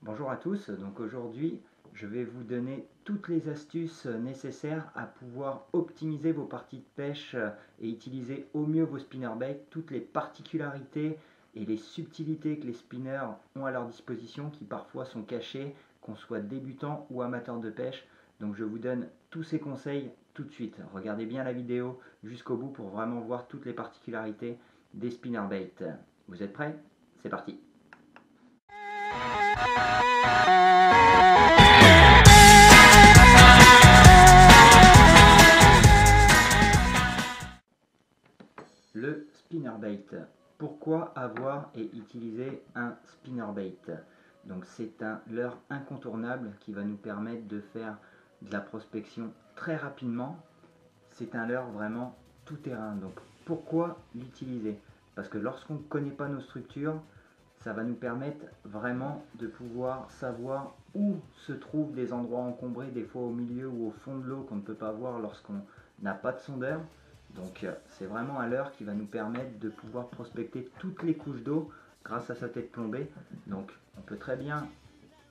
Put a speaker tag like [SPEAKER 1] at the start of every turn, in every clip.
[SPEAKER 1] Bonjour à tous, donc aujourd'hui je vais vous donner toutes les astuces nécessaires à pouvoir optimiser vos parties de pêche et utiliser au mieux vos spinnerbaits, toutes les particularités et les subtilités que les spinners ont à leur disposition qui parfois sont cachées, qu'on soit débutant ou amateur de pêche. Donc je vous donne tous ces conseils tout de suite. Regardez bien la vidéo jusqu'au bout pour vraiment voir toutes les particularités des spinnerbaits. Vous êtes prêts? C'est parti! Le spinnerbait. Pourquoi avoir et utiliser un spinnerbait? Donc c'est un leurre incontournable qui va nous permettre de faire de la prospection très rapidement. C'est un leurre vraiment tout terrain. Donc pourquoi l'utiliser? Parce que lorsqu'on ne connaît pas nos structures, ça va nous permettre vraiment de pouvoir savoir où se trouvent des endroits encombrés, des fois au milieu ou au fond de l'eau qu'on ne peut pas voir lorsqu'on n'a pas de sondeur. Donc c'est vraiment un leurre qui va nous permettre de pouvoir prospecter toutes les couches d'eau grâce à sa tête plombée. Donc on peut très bien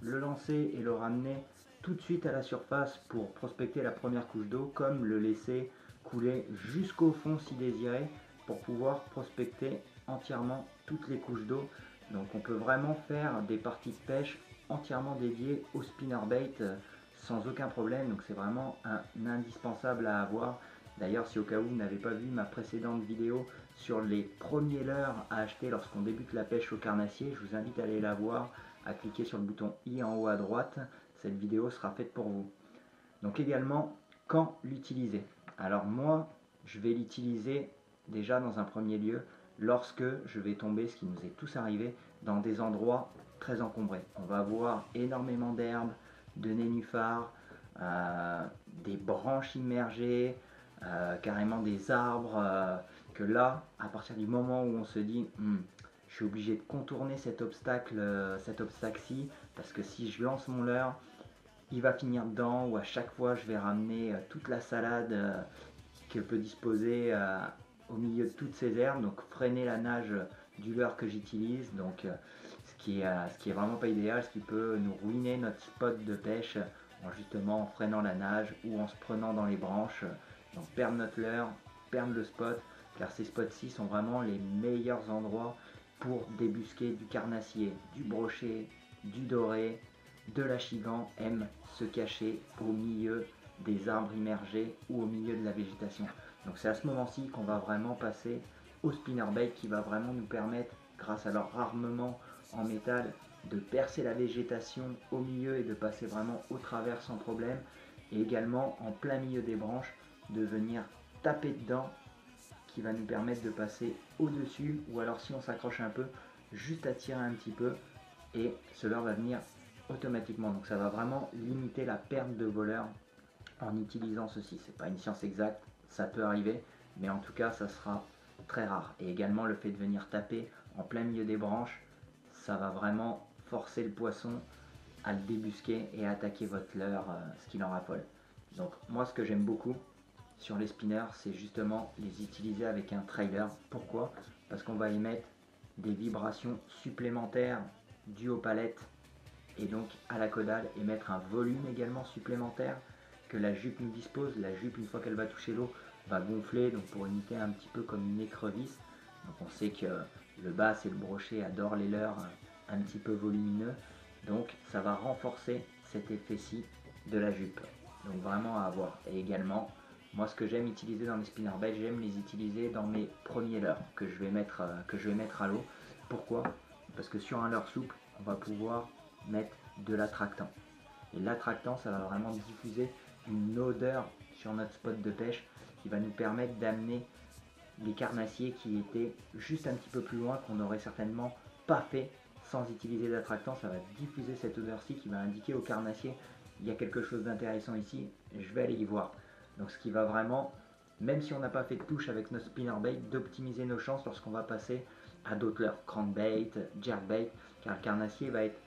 [SPEAKER 1] le lancer et le ramener tout de suite à la surface pour prospecter la première couche d'eau, comme le laisser couler jusqu'au fond si désiré pour pouvoir prospecter entièrement toutes les couches d'eau. Donc on peut vraiment faire des parties de pêche entièrement dédiées au spinnerbait sans aucun problème. Donc c'est vraiment un indispensable à avoir. D'ailleurs, si au cas où vous n'avez pas vu ma précédente vidéo sur les premiers leurres à acheter lorsqu'on débute la pêche au carnassier, je vous invite à aller la voir, à cliquer sur le bouton i en haut à droite. Cette vidéo sera faite pour vous. Donc également, quand l'utiliser? Alors moi, je vais l'utiliser déjà dans un premier lieu lorsque je vais tomber, ce qui nous est tous arrivé, dans des endroits très encombrés. On va voir énormément d'herbes, de nénuphars, des branches immergées, carrément des arbres, que là, à partir du moment où on se dit je suis obligé de contourner cet obstacle-ci, parce que si je lance mon leurre, il va finir dedans, ou à chaque fois je vais ramener toute la salade que peut disposer au milieu de toutes ces herbes, donc freiner la nage du leurre que j'utilise, donc ce qui est vraiment pas idéal, ce qui peut nous ruiner notre spot de pêche en freinant la nage ou en se prenant dans les branches, donc perdre notre leurre, perdre le spot, car ces spots-ci sont vraiment les meilleurs endroits pour débusquer du carnassier, du brochet, du doré, de l'achigan aime se cacher au milieu des arbres immergés ou au milieu de la végétation. Donc c'est à ce moment-ci qu'on va vraiment passer au spinnerbait qui va vraiment nous permettre, grâce à leur armement en métal, de percer la végétation au milieu et de passer vraiment au travers sans problème, et également en plein milieu des branches de venir taper dedans, qui va nous permettre de passer au-dessus, ou alors si on s'accroche un peu, juste à tirer un petit peu et cela va venir automatiquement. Donc ça va vraiment limiter la perte de voleurs en utilisant ceci. C'est pas une science exacte, ça peut arriver, mais en tout cas ça sera très rare. Et également le fait de venir taper en plein milieu des branches, ça va vraiment forcer le poisson à le débusquer et à attaquer votre leurre, ce qui l'en raffole. Donc moi ce que j'aime beaucoup sur les spinners, c'est justement les utiliser avec un trailer. Pourquoi? Parce qu'on va émettre des vibrations supplémentaires dues aux palettes et donc à la caudale, et mettre un volume également supplémentaire que la jupe nous dispose. La jupe, une fois qu'elle va toucher l'eau, va gonfler, donc pour imiter un petit peu comme une écrevisse. Donc on sait que le bass et le brochet adorent les leurres un petit peu volumineux, donc ça va renforcer cet effet-ci de la jupe. Donc vraiment à avoir. Et également, moi ce que j'aime utiliser dans les spinnerbaits, j'aime les utiliser dans mes premiers leurres que je vais mettre à l'eau. Pourquoi? Parce que sur un leurre souple, on va pouvoir mettre de l'attractant. Et l'attractant, ça va vraiment diffuser une odeur sur notre spot de pêche qui va nous permettre d'amener les carnassiers qui étaient juste un petit peu plus loin, qu'on n'aurait certainement pas fait sans utiliser d'attractant. Ça va diffuser cette odeur-ci qui va indiquer aux carnassiers il y a quelque chose d'intéressant ici, je vais aller y voir. Donc ce qui va vraiment, même si on n'a pas fait de touche avec notre spinnerbait, d'optimiser nos chances lorsqu'on va passer à d'autres leurres, crankbait, jerkbait, car le carnassier va être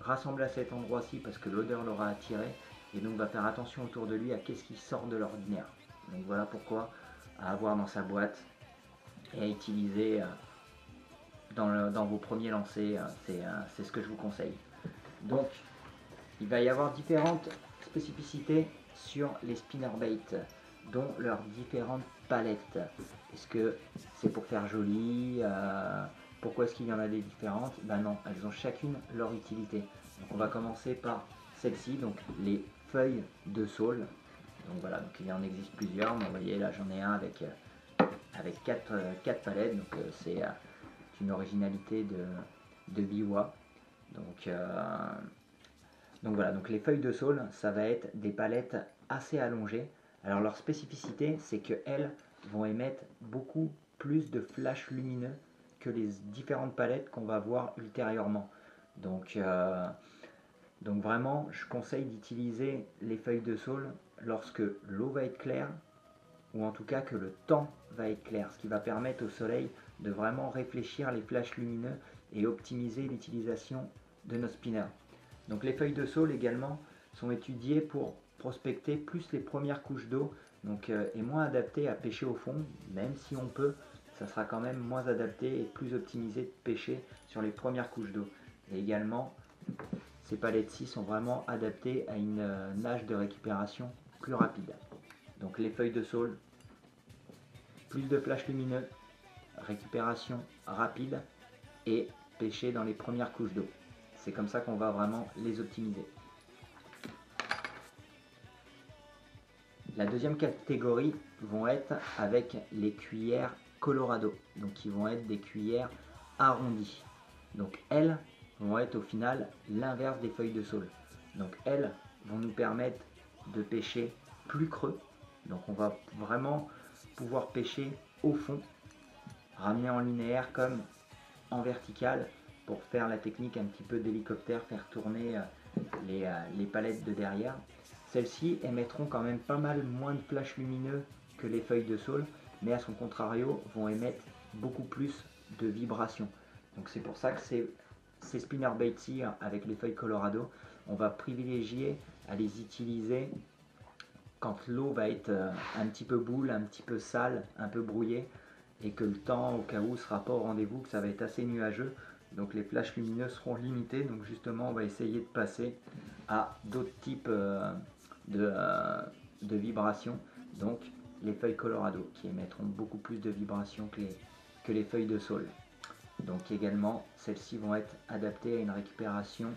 [SPEAKER 1] rassemblé à cet endroit-ci parce que l'odeur l'aura attiré, et donc va faire attention autour de lui à qu'est-ce qui sort de l'ordinaire. Donc voilà pourquoi à avoir dans sa boîte et à utiliser dans vos premiers lancers, c'est ce que je vous conseille. Donc il va y avoir différentes spécificités sur les spinnerbaits, dont leurs différentes palettes. Est-ce que c'est pour faire joli? Pourquoi est-ce qu'il y en a des différentes? Ben non, elles ont chacune leur utilité. Donc on va commencer par celle-ci, donc les feuilles de saule. Donc voilà, donc il en existe plusieurs, mais vous voyez là j'en ai un avec 4 palettes, donc c'est une originalité de Biwa. Donc voilà, donc les feuilles de saule, ça va être des palettes assez allongées. Alors leur spécificité, c'est qu'elles vont émettre beaucoup plus de flash lumineux que les différentes palettes qu'on va voir ultérieurement. Donc vraiment, je conseille d'utiliser les feuilles de saule lorsque l'eau va être claire, ou en tout cas que le temps va être clair, ce qui va permettre au soleil de vraiment réfléchir les flashs lumineux et optimiser l'utilisation de nos spinners. Donc les feuilles de saule également sont étudiées pour prospecter plus les premières couches d'eau, et moins adaptées à pêcher au fond, même si on peut, ça sera quand même moins adapté et plus optimisé de pêcher sur les premières couches d'eau. Et également, ces palettes-ci sont vraiment adaptées à une nage de récupération plus rapide. Donc les feuilles de saule, plus de flash lumineux, récupération rapide et pêcher dans les premières couches d'eau. C'est comme ça qu'on va vraiment les optimiser. La deuxième catégorie vont être avec les cuillères Colorado, donc qui vont être des cuillères arrondies. Donc elles vont être au final l'inverse des feuilles de saule. Donc elles vont nous permettre de pêcher plus creux. Donc on va vraiment pouvoir pêcher au fond, ramener en linéaire comme en vertical pour faire la technique un petit peu d'hélicoptère, faire tourner les palettes de derrière. Celles-ci émettront quand même pas mal moins de flash lumineux que les feuilles de saule, mais à son contrario vont émettre beaucoup plus de vibrations. Donc c'est pour ça que ces spinnerbaits-ci avec les feuilles Colorado, on va privilégier à les utiliser quand l'eau va être un petit peu boule, un petit peu sale, un peu brouillée, et que le temps au cas où ne sera pas au rendez-vous, que ça va être assez nuageux. Donc les flashs lumineux seront limités, donc justement on va essayer de passer à d'autres types de vibrations, donc les feuilles Colorado qui émettront beaucoup plus de vibrations que les feuilles de saule. Donc également celles-ci vont être adaptées à une récupération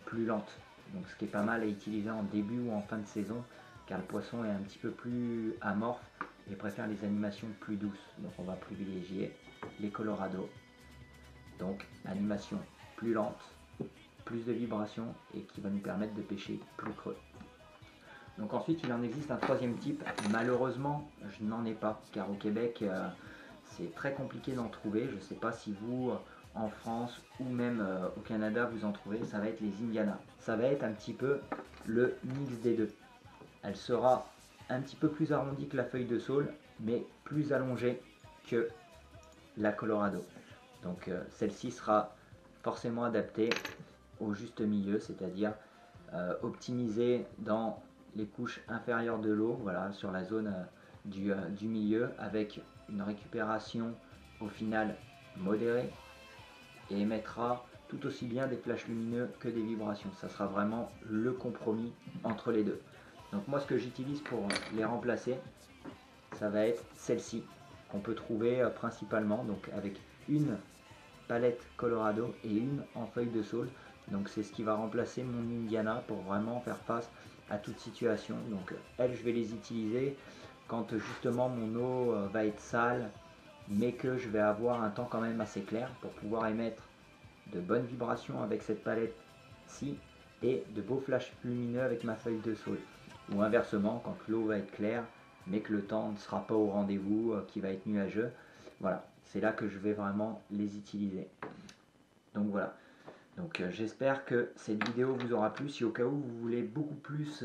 [SPEAKER 1] plus lente, donc ce qui est pas mal à utiliser en début ou en fin de saison, car le poisson est un petit peu plus amorphe et préfère les animations plus douces. Donc on va privilégier les Colorado. Donc animation plus lente, plus de vibrations et qui va nous permettre de pêcher plus creux. Donc ensuite il en existe un troisième type. Malheureusement je n'en ai pas, car au Québec c'est très compliqué d'en trouver. Je ne sais pas si vous en France ou même au Canada vous en trouvez. Ça va être les Indiana. Ça va être un petit peu le mix des deux. Elle sera un petit peu plus arrondie que la feuille de saule, mais plus allongée que la Colorado. Donc celle-ci sera forcément adaptée au juste milieu, c'est-à-dire optimisée dans les couches inférieures de l'eau, voilà, sur la zone du milieu, avec une récupération au final modérée, et émettra tout aussi bien des flashs lumineux que des vibrations. Ça sera vraiment le compromis entre les deux. Donc moi ce que j'utilise pour les remplacer, ça va être celle-ci qu'on peut trouver principalement donc avec une palette Colorado et une en feuille de saule. Donc c'est ce qui va remplacer mon Indiana pour vraiment faire face à toute situation. Donc elles je vais les utiliser quand justement mon eau va être sale, mais que je vais avoir un temps quand même assez clair pour pouvoir émettre de bonnes vibrations avec cette palette-ci et de beaux flashs lumineux avec ma feuille de saule. Ou inversement, quand l'eau va être claire, mais que le temps ne sera pas au rendez-vous, qui va être nuageux. Voilà, c'est là que je vais vraiment les utiliser. Donc voilà. Donc j'espère que cette vidéo vous aura plu. Si au cas où vous voulez beaucoup plus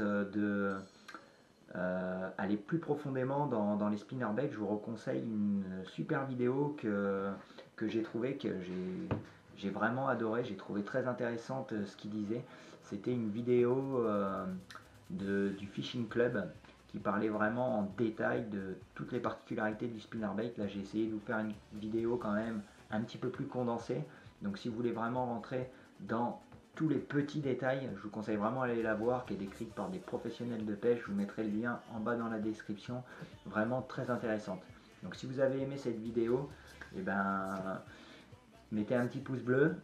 [SPEAKER 1] aller plus profondément dans les spinnerbaits, je vous reconseille une super vidéo que j'ai trouvée, que j'ai vraiment adoré, j'ai trouvé très intéressante ce qu'il disait. C'était une vidéo du Fishing Club qui parlait vraiment en détail de toutes les particularités du spinnerbait. Là j'ai essayé de vous faire une vidéo quand même un petit peu plus condensée. Donc si vous voulez vraiment rentrer dans tous les petits détails. Je vous conseille vraiment d'aller la voir, qui est décrite par des professionnels de pêche. Je vous mettrai le lien en bas dans la description. Vraiment très intéressante. Donc si vous avez aimé cette vidéo, eh ben, mettez un petit pouce bleu,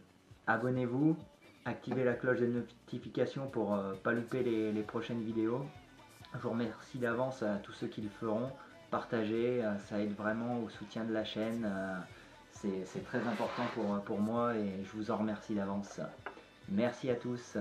[SPEAKER 1] abonnez-vous, activez la cloche de notification pour ne pas louper les prochaines vidéos. Je vous remercie d'avance à tous ceux qui le feront. Partagez, ça aide vraiment au soutien de la chaîne. C'est très important pour moi et je vous en remercie d'avance. Merci à tous.